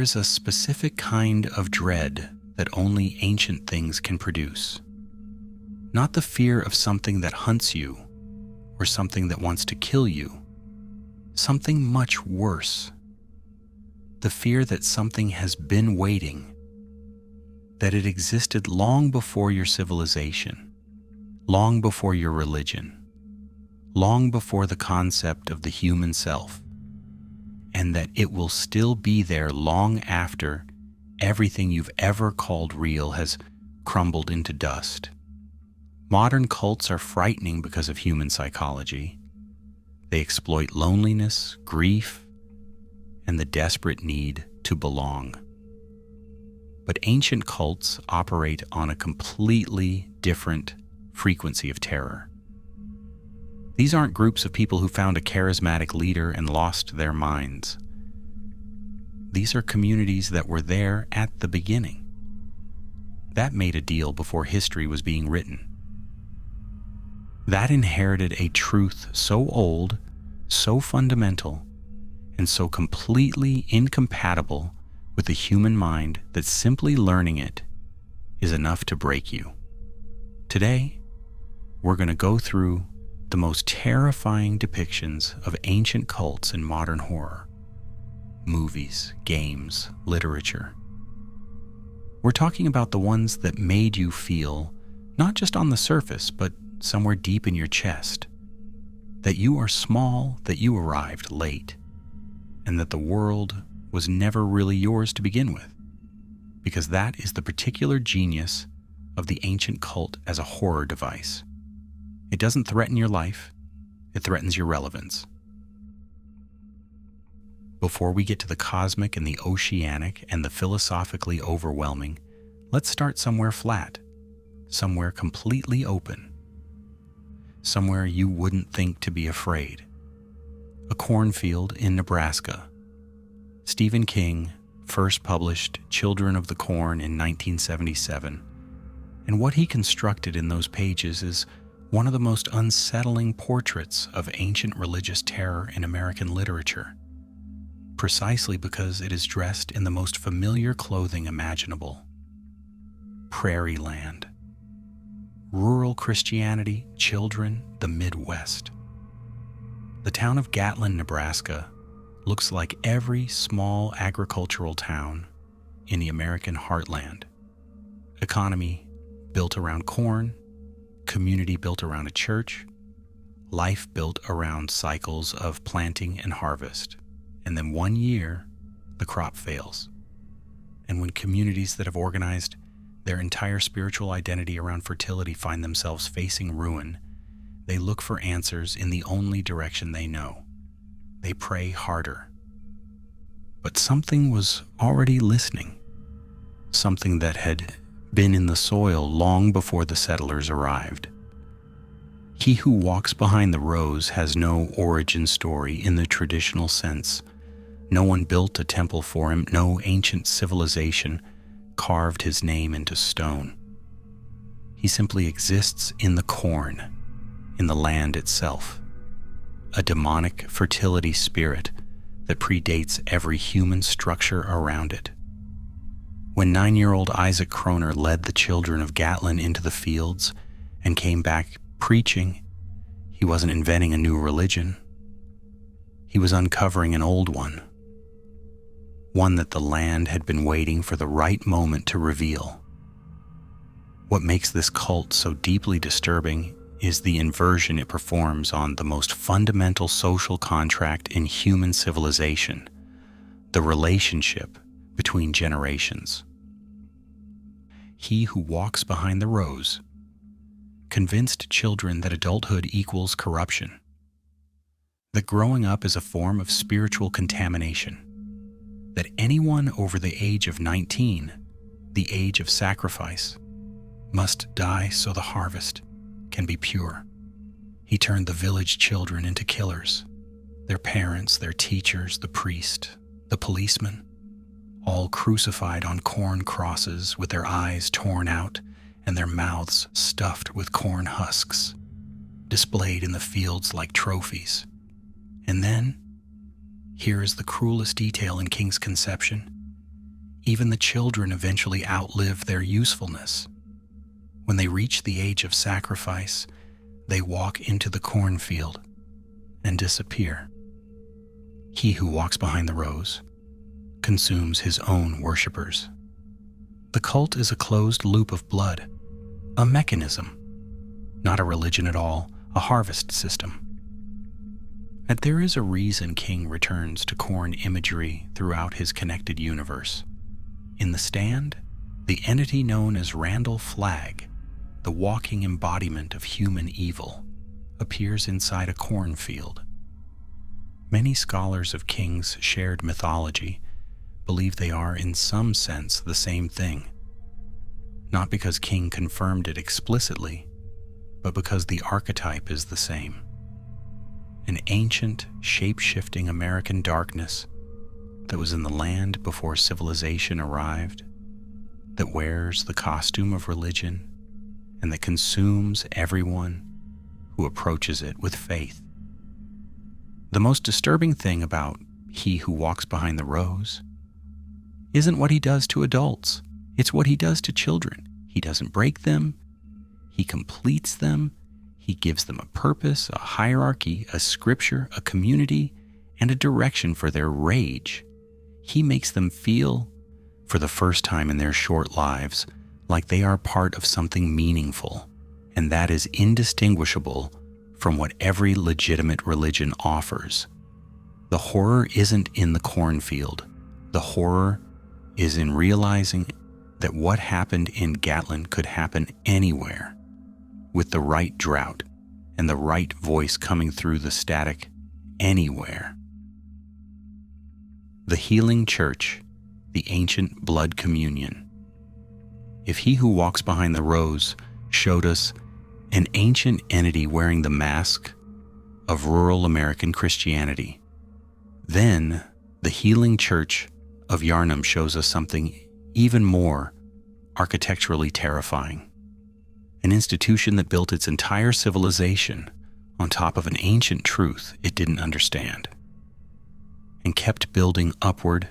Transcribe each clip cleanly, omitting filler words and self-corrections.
is a specific kind of dread that only ancient things can produce. Not the fear of something that hunts you or something that wants to kill you. Something much worse. The fear that something has been waiting, that it existed long before your civilization, long before your religion, long before the concept of the human self, and that it will still be there long after everything you've ever called real has crumbled into dust. Modern cults are frightening because of human psychology. They exploit loneliness, grief, and the desperate need to belong. But ancient cults operate on a completely different frequency of terror. These aren't groups of people who found a charismatic leader and lost their minds. These are communities that were there at the beginning. That made a deal before history was being written. That inherited a truth so old, so fundamental, and so completely incompatible with the human mind that simply learning it is enough to break you. Today, we're going to go through the most terrifying depictions of ancient cults in modern horror. Movies, games, literature. We're talking about the ones that made you feel, not just on the surface, but somewhere deep in your chest, that you are small, that you arrived late, and that the world was never really yours to begin with, because that is the particular genius of the ancient cult as a horror device. It doesn't threaten your life, it threatens your relevance. Before we get to the cosmic and the oceanic and the philosophically overwhelming, let's start somewhere flat, somewhere completely open, somewhere you wouldn't think to be afraid. A cornfield in Nebraska. Stephen King first published Children of the Corn in 1977, and what he constructed in those pages is one of the most unsettling portraits of ancient religious terror in American literature, precisely because it is dressed in the most familiar clothing imaginable. Prairie land. Rural Christianity, children, the Midwest. The town of Gatlin, Nebraska, looks like every small agricultural town in the American heartland. Economy built around corn, community built around a church, life built around cycles of planting and harvest. And then one year, the crop fails. And when communities that have organized their entire spiritual identity around fertility find themselves facing ruin, they look for answers in the only direction they know. They pray harder. But something was already listening. Something that had been in the soil long before the settlers arrived. He who walks behind the rows has no origin story in the traditional sense. No one built a temple for him. No ancient civilization carved his name into stone. He simply exists in the corn, in the land itself, a demonic fertility spirit that predates every human structure around it. When 9-year-old Isaac Kroner led the children of Gatlin into the fields and came back preaching, he wasn't inventing a new religion. He was uncovering an old one that the land had been waiting for the right moment to reveal. What makes this cult so deeply disturbing is the inversion it performs on the most fundamental social contract in human civilization, the relationship between generations. He who walks behind the rows convinced children that adulthood equals corruption, that growing up is a form of spiritual contamination, that anyone over the age of 19, the age of sacrifice, must die so the harvest can be pure. He turned the village children into killers, their parents, their teachers, the priest, the policeman, all crucified on corn crosses with their eyes torn out and their mouths stuffed with corn husks, displayed in the fields like trophies. And then, here is the cruelest detail in King's conception. Even the children eventually outlive their usefulness. When they reach the age of sacrifice, they walk into the cornfield and disappear. He who walks behind the rows consumes his own worshippers. The cult is a closed loop of blood, a mechanism, not a religion at all, a harvest system. And there is a reason King returns to corn imagery throughout his connected universe. In The Stand, the entity known as Randall Flagg, the walking embodiment of human evil, appears inside a cornfield. Many scholars of King's shared mythology believe they are in some sense the same thing, not because King confirmed it explicitly, but because the archetype is the same. An ancient, shape-shifting American darkness that was in the land before civilization arrived, that wears the costume of religion, and that consumes everyone who approaches it with faith. The most disturbing thing about he who walks behind the rows isn't what he does to adults, it's what he does to children. He doesn't break them, he completes them, he gives them a purpose, a hierarchy, a scripture, a community, and a direction for their rage. He makes them feel, for the first time in their short lives, like they are part of something meaningful, and that is indistinguishable from what every legitimate religion offers. The horror isn't in the cornfield. The horror is in realizing that what happened in Gatlin could happen anywhere, with the right drought and the right voice coming through the static anywhere. The healing church, the ancient blood communion. If he who walks behind the rows showed us an ancient entity wearing the mask of rural American Christianity, then the healing church of Yharnam shows us something even more architecturally terrifying. An institution that built its entire civilization on top of an ancient truth it didn't understand, and kept building upward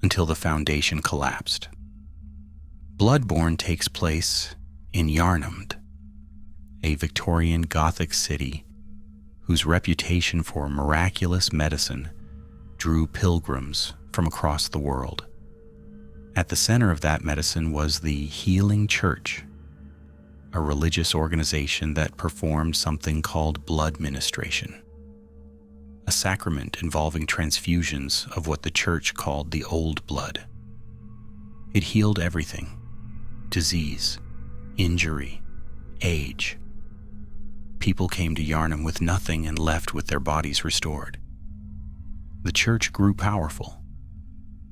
until the foundation collapsed. Bloodborne takes place in Yharnam, a Victorian Gothic city whose reputation for miraculous medicine drew pilgrims from across the world. At the center of that medicine was the Healing Church, a religious organization that performed something called blood ministration, a sacrament involving transfusions of what the church called the old blood. It healed everything: disease, injury, age. People came to Yharnam with nothing and left with their bodies restored. The church grew powerful.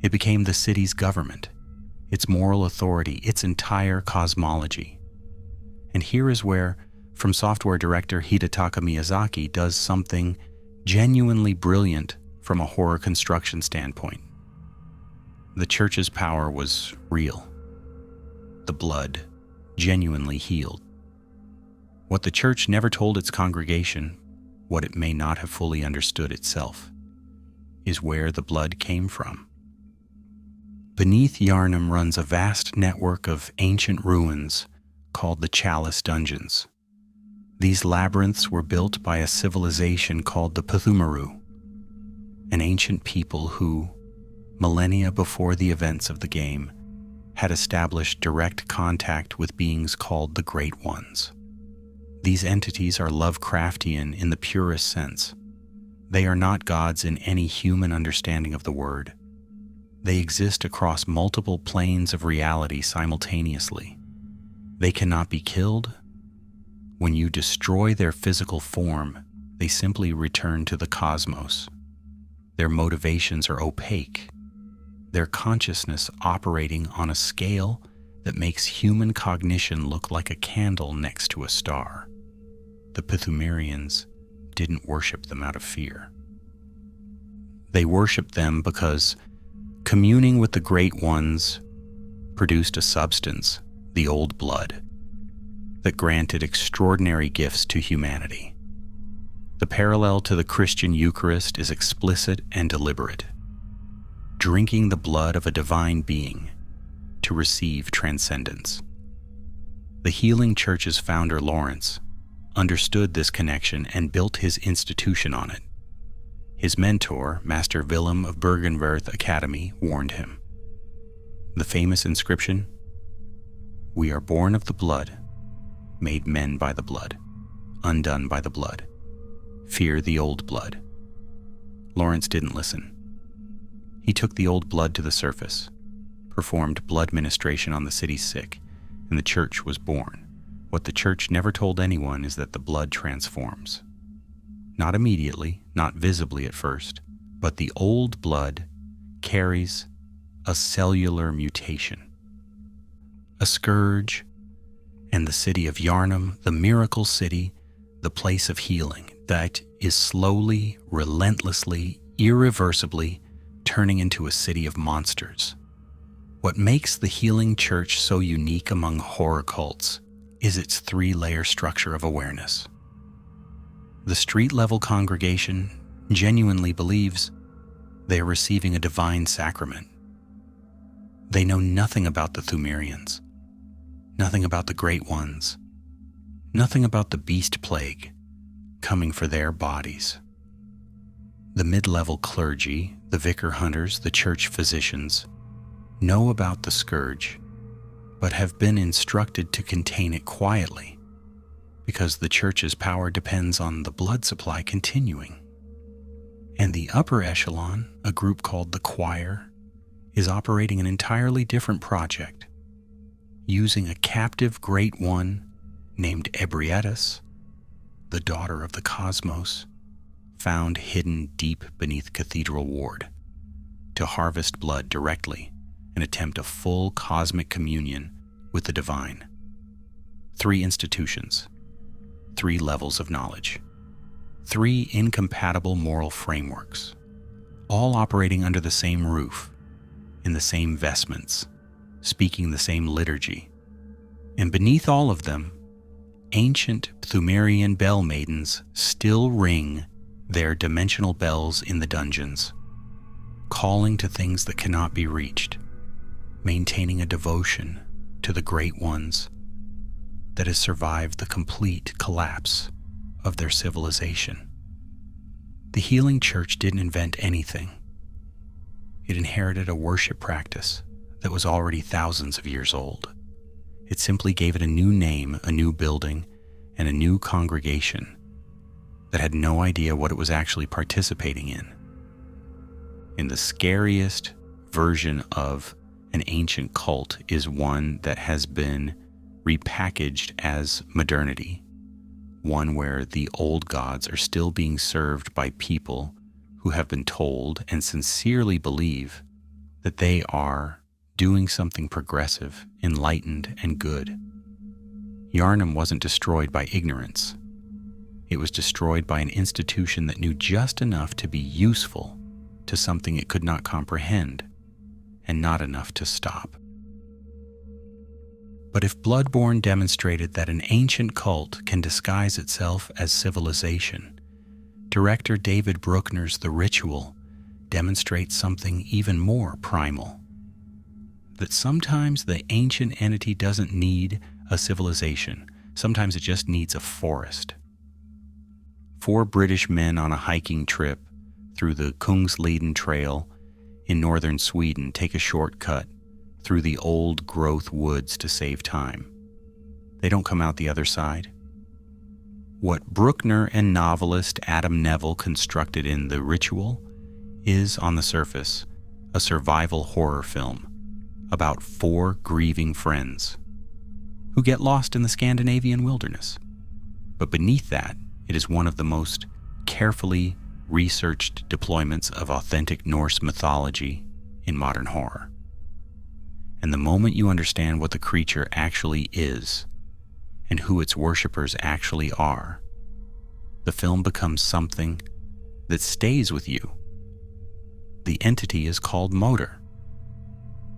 It became the city's government, its moral authority, its entire cosmology. And here is where, From Software director Hidetaka Miyazaki does something genuinely brilliant from a horror construction standpoint. The church's power was real. The blood genuinely healed. What the church never told its congregation, what it may not have fully understood itself, is where the blood came from. Beneath Yharnam runs a vast network of ancient ruins called the Chalice Dungeons. These labyrinths were built by a civilization called the Pthumeru, an ancient people who, millennia before the events of the game, had established direct contact with beings called the Great Ones. These entities are Lovecraftian in the purest sense. They are not gods in any human understanding of the word. They exist across multiple planes of reality simultaneously. They cannot be killed. When you destroy their physical form, they simply return to the cosmos. Their motivations are opaque, their consciousness operating on a scale that makes human cognition look like a candle next to a star. The Pthumerians didn't worship them out of fear. They worshiped them because communing with the Great Ones produced a substance, the old blood, that granted extraordinary gifts to humanity. The parallel to the Christian Eucharist is explicit and deliberate. Drinking the blood of a divine being to receive transcendence. The Healing Church's founder, Lawrence, understood this connection and built his institution on it. His mentor, Master Willem of Bergenwerth Academy, warned him. The famous inscription, "We are born of the blood, made men by the blood, undone by the blood. Fear the old blood." Lawrence didn't listen. He took the old blood to the surface, performed blood ministration on the city's sick, and the church was born. What the church never told anyone is that the blood transforms. Not immediately, not visibly at first, but the old blood carries a cellular mutation. A scourge, and the city of Yharnam, the miracle city, the place of healing, that is slowly, relentlessly, irreversibly turning into a city of monsters. What makes the Healing Church so unique among horror cults is its three-layer structure of awareness. The street-level congregation genuinely believes they are receiving a divine sacrament. They know nothing about the Pthumerians, nothing about the Great Ones, nothing about the beast plague coming for their bodies. The mid-level clergy, the vicar hunters, the church physicians, know about the scourge, but have been instructed to contain it quietly because the church's power depends on the blood supply continuing. And the upper echelon, a group called the choir, is operating an entirely different project, using a captive Great One named Ebrietas, the daughter of the cosmos, found hidden deep beneath Cathedral Ward, to harvest blood directly and attempt a full cosmic communion with the divine. 3 institutions, 3 levels of knowledge, 3 incompatible moral frameworks, all operating under the same roof, in the same vestments, speaking the same liturgy. And beneath all of them, ancient Pthumerian bell maidens still ring their dimensional bells in the dungeons, calling to things that cannot be reached, maintaining a devotion to the Great Ones that has survived the complete collapse of their civilization. The Healing Church didn't invent anything. It inherited a worship practice that was already thousands of years old. It simply gave it a new name, a new building, and a new congregation that had no idea what it was actually participating in. And the scariest version of an ancient cult is one that has been repackaged as modernity, one where the old gods are still being served by people who have been told and sincerely believe that they are doing something progressive, enlightened, and good. Yharnam wasn't destroyed by ignorance. It was destroyed by an institution that knew just enough to be useful to something it could not comprehend, and not enough to stop. But if Bloodborne demonstrated that an ancient cult can disguise itself as civilization, director David Bruckner's The Ritual demonstrates something even more primal. That sometimes the ancient entity doesn't need a civilization. Sometimes it just needs a forest. 4 British men on a hiking trip through the Kungsleden Trail in northern Sweden take a shortcut through the old growth woods to save time. They don't come out the other side. What Bruckner and novelist Adam Neville constructed in The Ritual is, on the surface, a survival horror film about 4 grieving friends who get lost in the Scandinavian wilderness. But beneath that, it is one of the most carefully researched deployments of authentic Norse mythology in modern horror. And the moment you understand what the creature actually is and who its worshippers actually are, the film becomes something that stays with you. The entity is called Moder.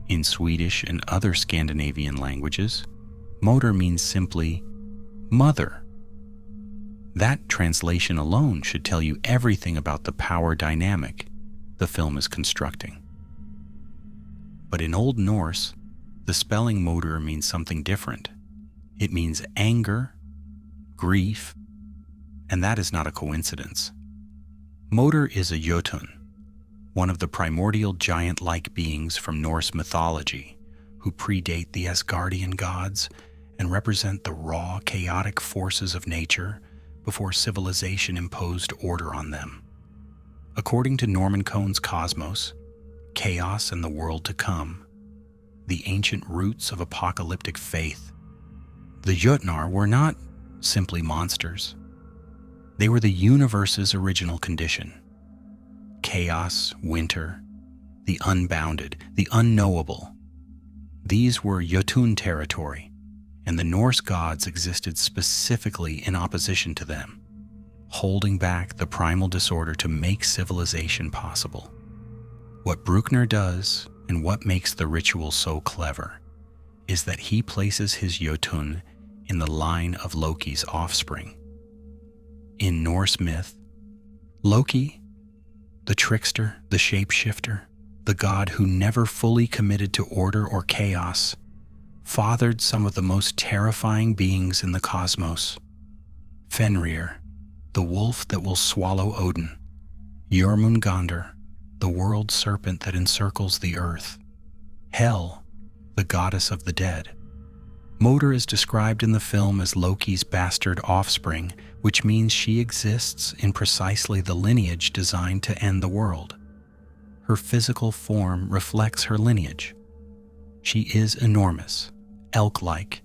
In Swedish and other Scandinavian languages, Moder means simply mother. That translation alone should tell you everything about the power dynamic the film is constructing. But in Old Norse, the spelling motor means something different. It means anger, grief, and that is not a coincidence. Moder is a Jötunn, one of the primordial giant-like beings from Norse mythology who predate the Asgardian gods and represent the raw, chaotic forces of nature before civilization imposed order on them. According to Norman Cohn's Cosmos, chaos and the world to come, the ancient roots of apocalyptic faith, the Jötnar were not simply monsters. They were the universe's original condition. Chaos, winter, the unbounded, the unknowable. These were Jötunn territory, and the Norse gods existed specifically in opposition to them, holding back the primal disorder to make civilization possible. What Bruckner does, and what makes the ritual so clever, is that he places his Jötunn in the line of Loki's offspring. In Norse myth, Loki, the trickster, the shapeshifter, the god who never fully committed to order or chaos, fathered some of the most terrifying beings in the cosmos. Fenrir, the wolf that will swallow Odin. Jörmungandr, the world serpent that encircles the earth. Hel, the goddess of the dead. Moder is described in the film as Loki's bastard offspring, which means she exists in precisely the lineage designed to end the world. Her physical form reflects her lineage. She is enormous, elk-like,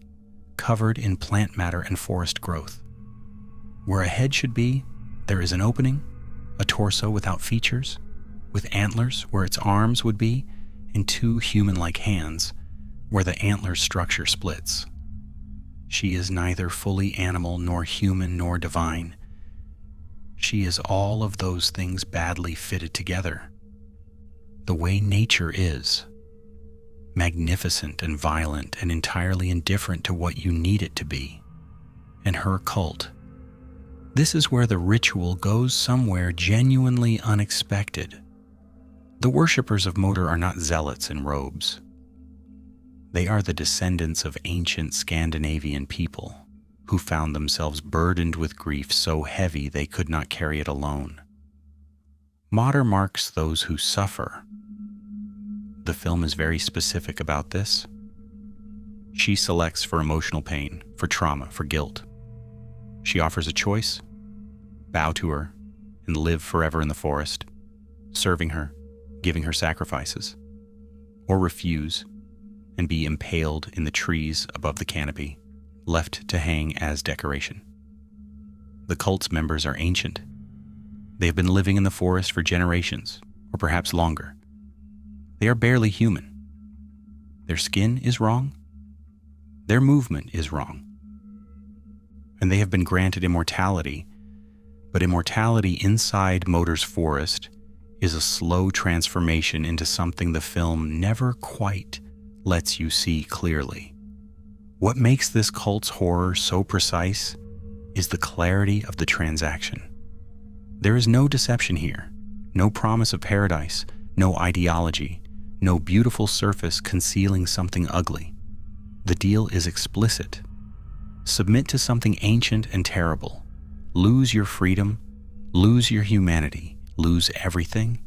covered in plant matter and forest growth. Where a head should be, there is an opening, a torso without features, with antlers where its arms would be, and two human-like hands, where the antler structure splits. She is neither fully animal nor human nor divine. She is all of those things badly fitted together. The way nature is, magnificent and violent and entirely indifferent to what you need it to be. And her cult. This is where the ritual goes somewhere genuinely unexpected. The worshippers of Moder are not zealots in robes. They are the descendants of ancient Scandinavian people who found themselves burdened with grief so heavy they could not carry it alone. Moder marks those who suffer. The film is very specific about this. She selects for emotional pain, for trauma, for guilt. She offers a choice: bow to her and live forever in the forest, serving her, giving her sacrifices, or refuse and be impaled in the trees above the canopy, left to hang as decoration. The cult's members are ancient. They have been living in the forest for generations, or perhaps longer. They are barely human. Their skin is wrong. Their movement is wrong. And they have been granted immortality, but immortality inside Moder's forest is a slow transformation into something the film never quite lets you see clearly. What makes this cult's horror so precise is the clarity of the transaction. There is no deception here, no promise of paradise, no ideology, no beautiful surface concealing something ugly. The deal is explicit. Submit to something ancient and terrible. Lose your freedom, lose your humanity, lose everything,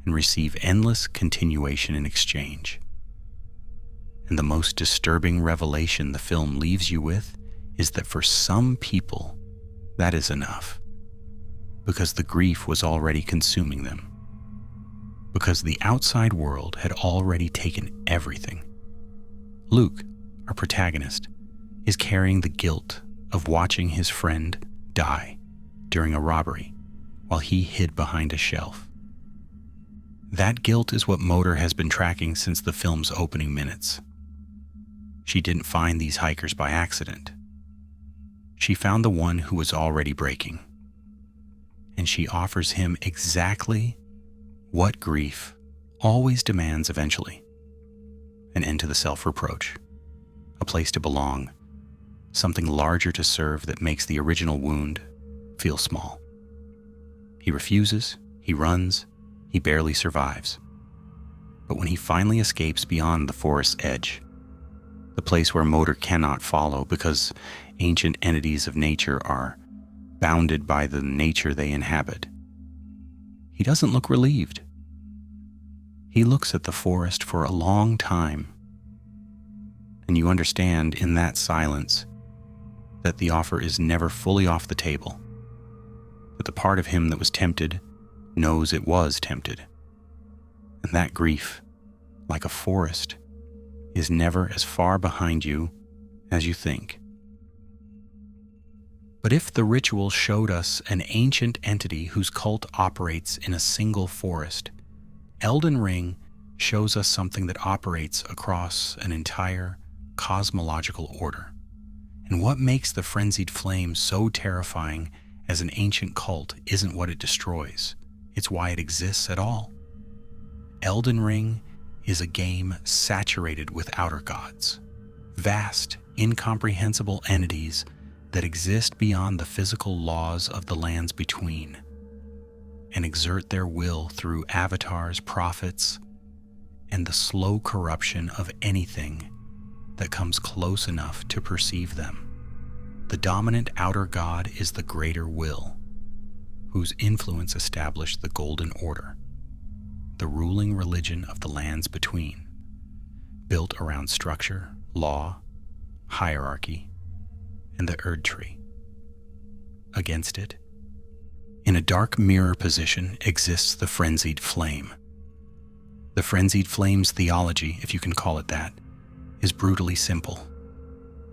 and receive endless continuation in exchange. And the most disturbing revelation the film leaves you with is that for some people, that is enough. Because the grief was already consuming them. Because the outside world had already taken everything. Luke, our protagonist, is carrying the guilt of watching his friend die during a robbery while he hid behind a shelf. That guilt is what Moder has been tracking since the film's opening minutes. She didn't find these hikers by accident. She found the one who was already breaking. And she offers him exactly what grief always demands eventually: an end to the self-reproach, a place to belong, something larger to serve that makes the original wound feel small. He refuses, he runs, he barely survives. But when he finally escapes beyond the forest's edge, the place where motor cannot follow because ancient entities of nature are bounded by the nature they inhabit, he doesn't look relieved. He looks at the forest for a long time, and you understand in that silence that the offer is never fully off the table, that the part of him that was tempted knows it was tempted, and that grief, like a forest, is never as far behind you as you think. But if the ritual showed us an ancient entity whose cult operates in a single forest, Elden Ring shows us something that operates across an entire cosmological order. And what makes the Frenzied Flame so terrifying as an ancient cult isn't what it destroys, it's why it exists at all. Elden Ring is a game saturated with outer gods, vast, incomprehensible entities that exist beyond the physical laws of the lands between, and exert their will through avatars, prophets, and the slow corruption of anything that comes close enough to perceive them. The dominant outer god is the greater will, whose influence established the Golden Order, the ruling religion of the lands between, built around structure, law, hierarchy, and the Erd Tree. Against it, in a dark mirror position, exists the Frenzied Flame. The Frenzied Flame's theology, if you can call it that, is brutally simple.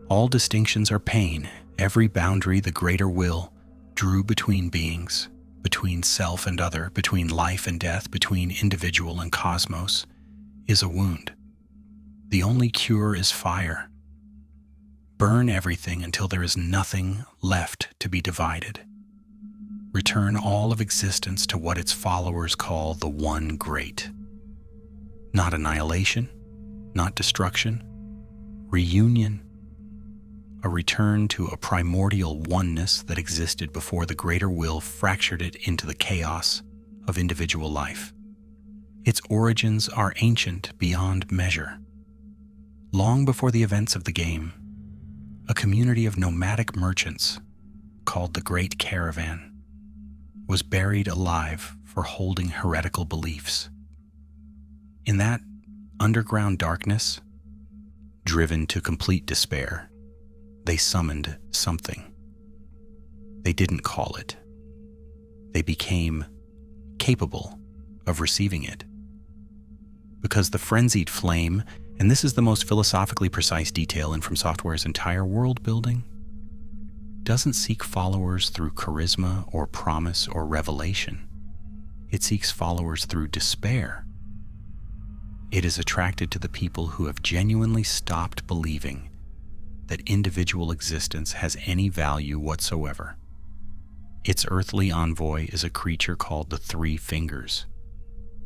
All distinctions are pain. Every boundary the greater will drew between beings, between self and other, between life and death, between individual and cosmos, is a wound. The only cure is fire. Burn everything until there is nothing left to be divided. Return all of existence to what its followers call the One Great. Not annihilation, not destruction, reunion, a return to a primordial oneness that existed before the greater will fractured it into the chaos of individual life. Its origins are ancient beyond measure. Long before the events of the game, a community of nomadic merchants, called the Great Caravan, was buried alive for holding heretical beliefs. In that underground darkness, driven to complete despair, they summoned something. They didn't call it. They became capable of receiving it. Because the Frenzied Flame, and this is the most philosophically precise detail in From Software's entire world building, doesn't seek followers through charisma or promise or revelation. It seeks followers through despair. It is attracted to the people who have genuinely stopped believing that individual existence has any value whatsoever. Its earthly envoy is a creature called the Three Fingers,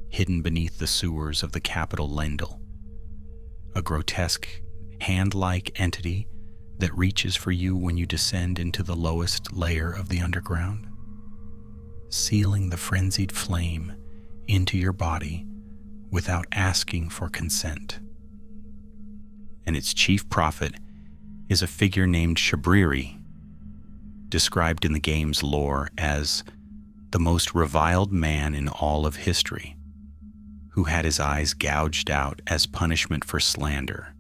hidden beneath the sewers of the capital Lendl, a grotesque, hand-like entity that reaches for you when you descend into the lowest layer of the underground, sealing the frenzied flame into your body without asking for consent. And its chief prophet is a figure named Shabriri, described in the game's lore as the most reviled man in all of history, who had his eyes gouged out as punishment for slander,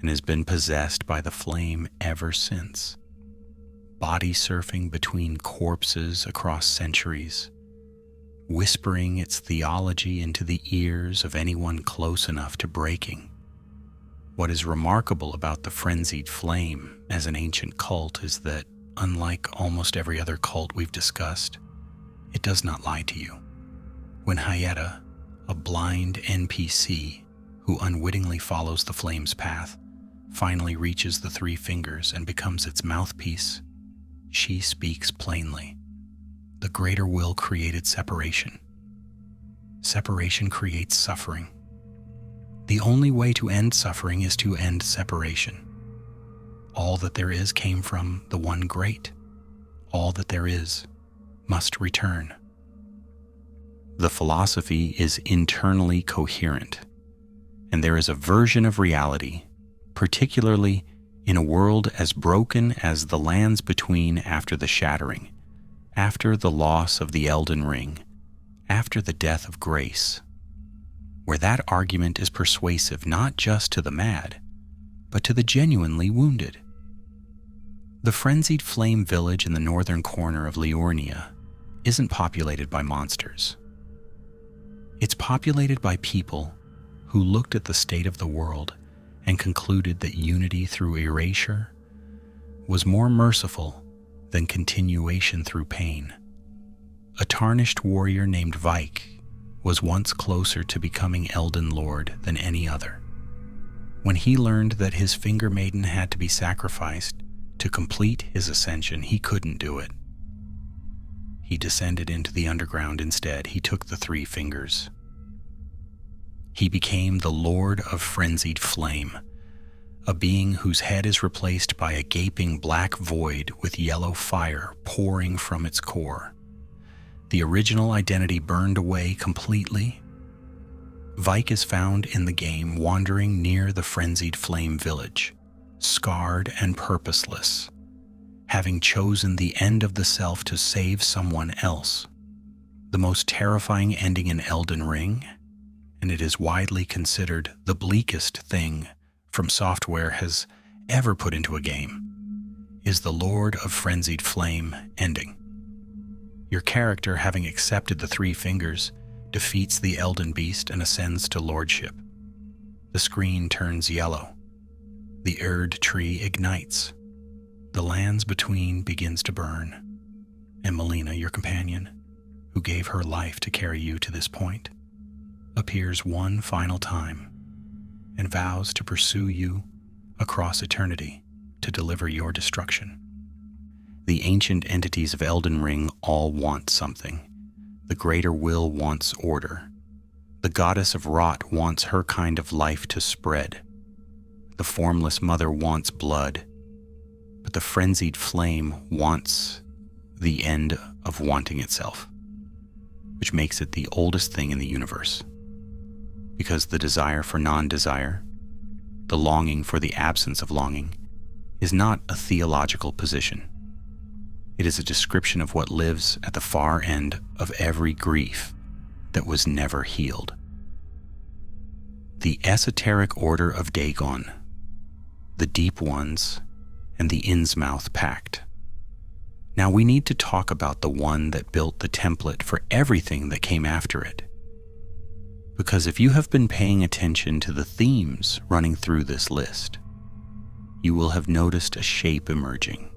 and has been possessed by the flame ever since, body surfing between corpses across centuries, whispering its theology into the ears of anyone close enough to breaking. What is remarkable about the Frenzied Flame as an ancient cult is that, unlike almost every other cult we've discussed, it does not lie to you. When Hyetta, a blind NPC who unwittingly follows the flame's path, finally reaches the Three Fingers and becomes its mouthpiece, she speaks plainly. The greater will created separation. Separation creates suffering. The only way to end suffering is to end separation. All that there is came from the One Great. All that there is must return. The philosophy is internally coherent, and there is a version of reality, particularly in a world as broken as the lands between after the shattering, after the loss of the Elden Ring, after the death of grace, where that argument is persuasive not just to the mad, but to the genuinely wounded. The Frenzied Flame village in the northern corner of Liurnia isn't populated by monsters. It's populated by people who looked at the state of the world and concluded that unity through erasure was more merciful than continuation through pain. A tarnished warrior named Vike was once closer to becoming Elden Lord than any other. When he learned that his finger maiden had to be sacrificed to complete his ascension, he couldn't do it. He descended into the underground instead. He took the 3 fingers. He became the Lord of Frenzied Flame, a being whose head is replaced by a gaping black void with yellow fire pouring from its core. The original identity burned away completely. Vike is found in the game wandering near the Frenzied Flame village, scarred and purposeless, having chosen the end of the self to save someone else. The most terrifying ending in Elden Ring, and it is widely considered the bleakest thing From Software has ever put into a game, is the Lord of Frenzied Flame ending. Your character, having accepted the 3 fingers, defeats the Elden Beast and ascends to lordship. The screen turns yellow. The Erd tree ignites. The lands between begins to burn. And Melina, your companion, who gave her life to carry you to this point, appears one final time and vows to pursue you across eternity to deliver your destruction. The ancient entities of Elden Ring all want something. The greater will wants order. The goddess of rot wants her kind of life to spread. The formless mother wants blood. But the frenzied flame wants the end of wanting itself, which makes it the oldest thing in the universe. Because the desire for non-desire, the longing for the absence of longing, is not a theological position. It is a description of what lives at the far end of every grief that was never healed. The Esoteric Order of Dagon, the Deep Ones, and the Innsmouth Pact. Now we need to talk about the one that built the template for everything that came after it. Because if you have been paying attention to the themes running through this list, you will have noticed a shape emerging.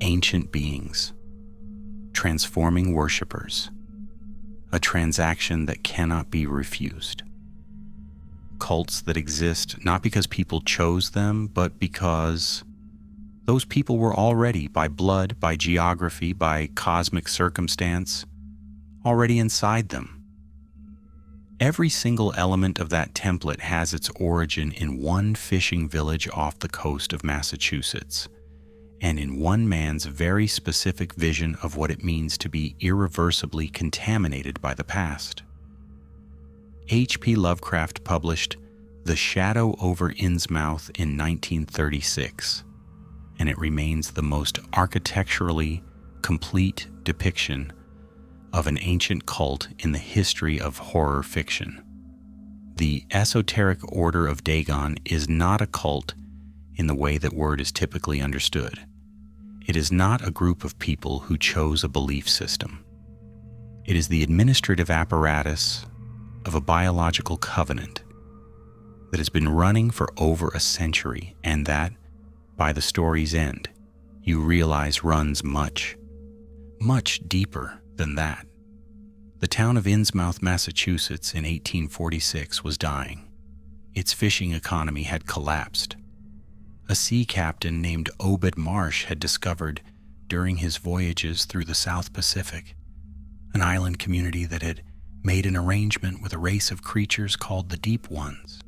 Ancient beings, transforming worshippers, a transaction that cannot be refused. Cults that exist not because people chose them, but because those people were already, by blood, by geography, by cosmic circumstance, already inside them. Every single element of that template has its origin in one fishing village off the coast of Massachusetts, and in one man's very specific vision of what it means to be irreversibly contaminated by the past. H.P. Lovecraft published The Shadow over Innsmouth in 1936, and it remains the most architecturally complete depiction of an ancient cult in the history of horror fiction. The Esoteric Order of Dagon is not a cult in the way that word is typically understood. It is not a group of people who chose a belief system. It is the administrative apparatus of a biological covenant that has been running for over a century, and that, by the story's end, you realize runs much, much deeper than that. The town of Innsmouth, Massachusetts in 1846 was dying. Its fishing economy had collapsed. A sea captain named Obed Marsh had discovered, during his voyages through the South Pacific, an island community that had made an arrangement with a race of creatures called the Deep Ones,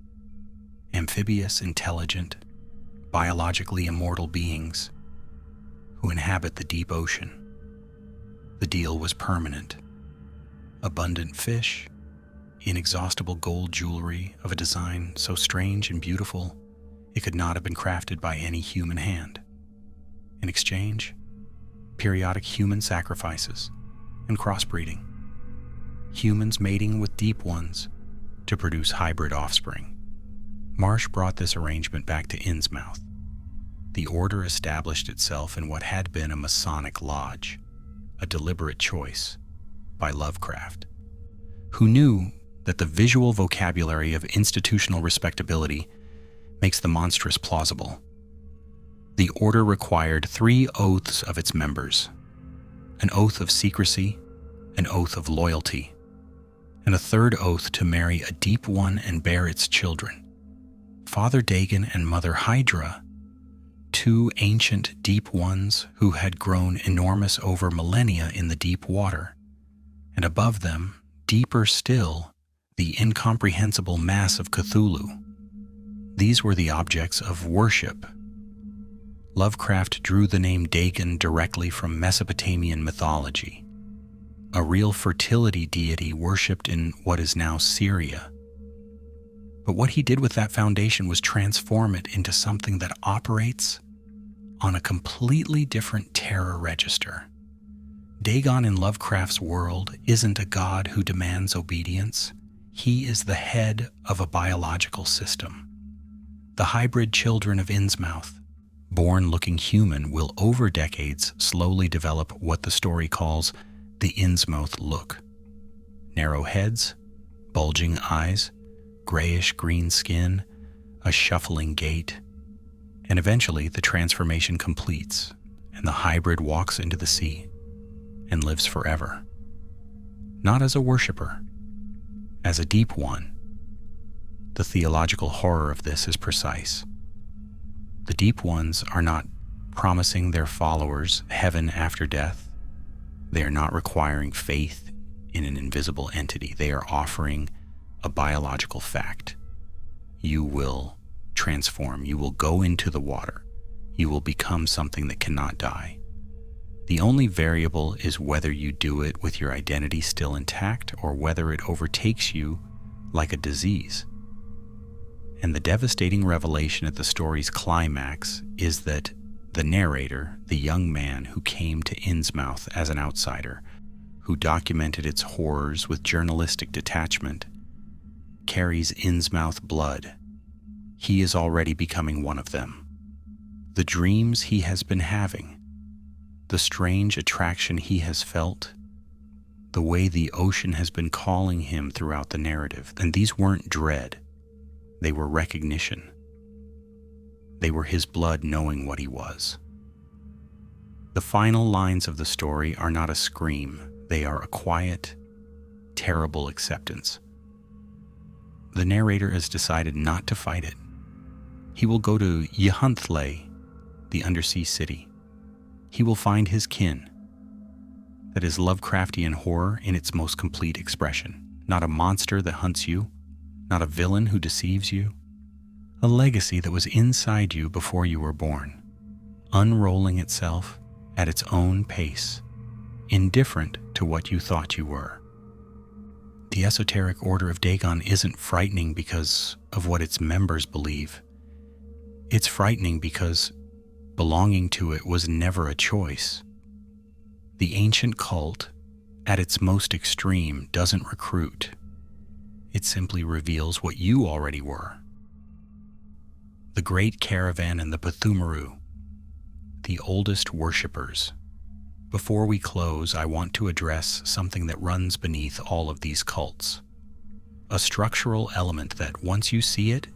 amphibious, intelligent, biologically immortal beings who inhabit the deep ocean. The deal was permanent. abundant fish, inexhaustible gold jewelry of a design so strange and beautiful it could not have been crafted by any human hand. In exchange, periodic human sacrifices and crossbreeding, humans mating with deep ones to produce hybrid offspring. Marsh brought this arrangement back to Innsmouth. The order established itself in what had been a Masonic lodge, a deliberate choice by Lovecraft, who knew that the visual vocabulary of institutional respectability makes the monstrous plausible. The order required 3 oaths of its members: an oath of secrecy, an oath of loyalty, and a 3rd oath to marry a deep one and bear its children. Father Dagon and Mother Hydra, 2 ancient deep ones who had grown enormous over millennia in the deep water, and above them, deeper still, the incomprehensible mass of Cthulhu. These were the objects of worship. Lovecraft drew the name Dagon directly from Mesopotamian mythology, a real fertility deity worshipped in what is now Syria. But what he did with that foundation was transform it into something that operates on a completely different terror register. Dagon in Lovecraft's world isn't a god who demands obedience. He is the head of a biological system. The hybrid children of Innsmouth, born looking human, will over decades slowly develop what the story calls the Innsmouth look. Narrow heads, bulging eyes, grayish-green skin, a shuffling gait, and eventually the transformation completes and the hybrid walks into the sea and lives forever. Not as a worshiper, as a deep one. The theological horror of this is precise. The deep ones are not promising their followers heaven after death. They are not requiring faith in an invisible entity. They are offering a biological fact. You will transform. You will go into the water. You will become something that cannot die. The only variable is whether you do it with your identity still intact or whether it overtakes you like a disease. And the devastating revelation at the story's climax is that the narrator, the young man who came to Innsmouth as an outsider, who documented its horrors with journalistic detachment, carries Innsmouth blood. He is already becoming one of them. The dreams he has been having, the strange attraction he has felt, the way the ocean has been calling him throughout the narrative, and these weren't dread. They were recognition. They were his blood knowing what he was. The final lines of the story are not a scream. They are a quiet, terrible acceptance. The narrator has decided not to fight it. He will go to Jötunn, the undersea city. He will find his kin. That is Lovecraftian horror in its most complete expression. Not a monster that hunts you, not a villain who deceives you. A legacy that was inside you before you were born, unrolling itself at its own pace, indifferent to what you thought you were. The Esoteric Order of Dagon isn't frightening because of what its members believe. It's frightening because belonging to it was never a choice. The ancient cult, at its most extreme, doesn't recruit. It simply reveals what you already were. The Great Caravan and the Pthumeru, the oldest worshippers. Before we close, I want to address something that runs beneath all of these cults. A structural element that, once you see it,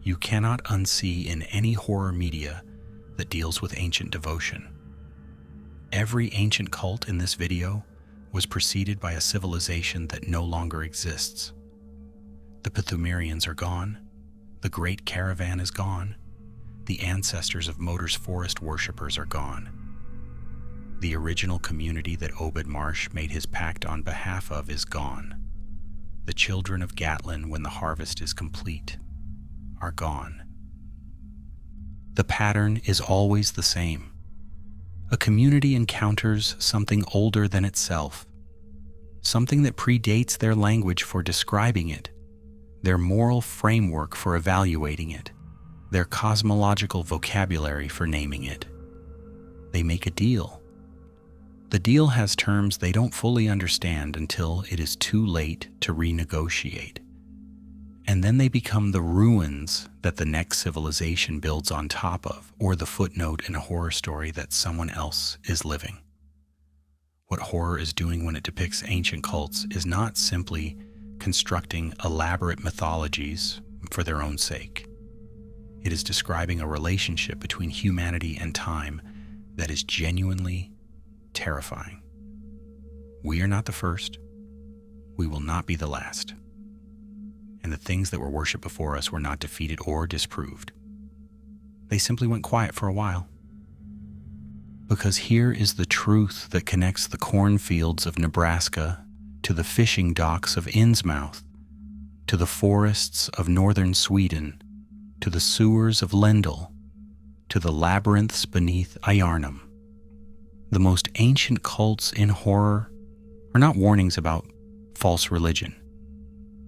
you cannot unsee in any horror media that deals with ancient devotion. Every ancient cult in this video was preceded by a civilization that no longer exists. The Pthumerians are gone. The Great Caravan is gone. The ancestors of Motor's forest worshippers are gone. The original community that Obed Marsh made his pact on behalf of is gone. The children of Gatlin, when the harvest is complete, are gone. The pattern is always the same. A community encounters something older than itself, something that predates their language for describing it, their moral framework for evaluating it, their cosmological vocabulary for naming it. They make a deal. The deal has terms they don't fully understand until it is too late to renegotiate. And then they become the ruins that the next civilization builds on top of, or the footnote in a horror story that someone else is living. What horror is doing when it depicts ancient cults is not simply constructing elaborate mythologies for their own sake. It is describing a relationship between humanity and time that is genuinely terrifying. We are not the first. We will not be the last. And the things that were worshipped before us were not defeated or disproved. They simply went quiet for a while. Because here is the truth that connects the cornfields of Nebraska to the fishing docks of Innsmouth, to the forests of northern Sweden, to the sewers of Lendl, to the labyrinths beneath Yharnam. The most ancient cults in horror are not warnings about false religion.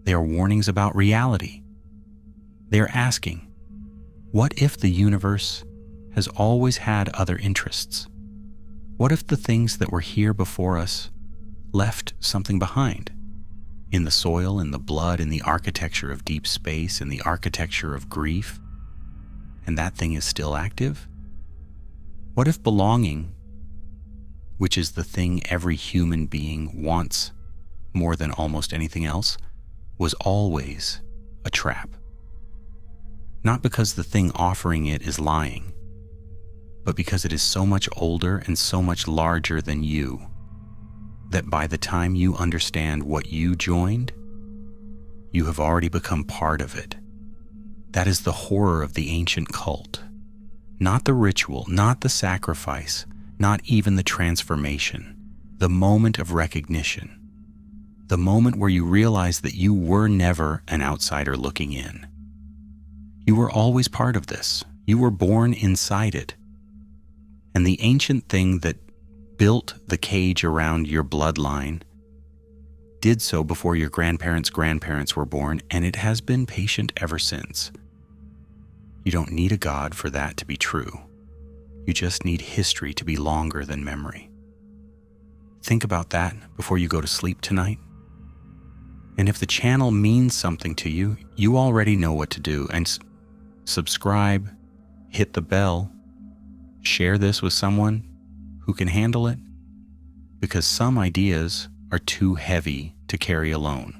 They are warnings about reality. They are asking, what if the universe has always had other interests? What if the things that were here before us left something behind? In the soil, in the blood, in the architecture of deep space, in the architecture of grief, and that thing is still active? What if belonging, which is the thing every human being wants more than almost anything else, was always a trap? Not because the thing offering it is lying, but because it is so much older and so much larger than you, that by the time you understand what you joined, you have already become part of it. That is the horror of the ancient cult. Not the ritual, not the sacrifice, not even the transformation, the moment of recognition. The moment where you realize that you were never an outsider looking in. You were always part of this. You were born inside it. And the ancient thing that built the cage around your bloodline did so before your grandparents' grandparents were born, and it has been patient ever since. You don't need a god for that to be true. You just need history to be longer than memory. Think about that before you go to sleep tonight. And if the channel means something to you, you already know what to do. And subscribe, hit the bell, share this with someone who can handle it, because some ideas are too heavy to carry alone.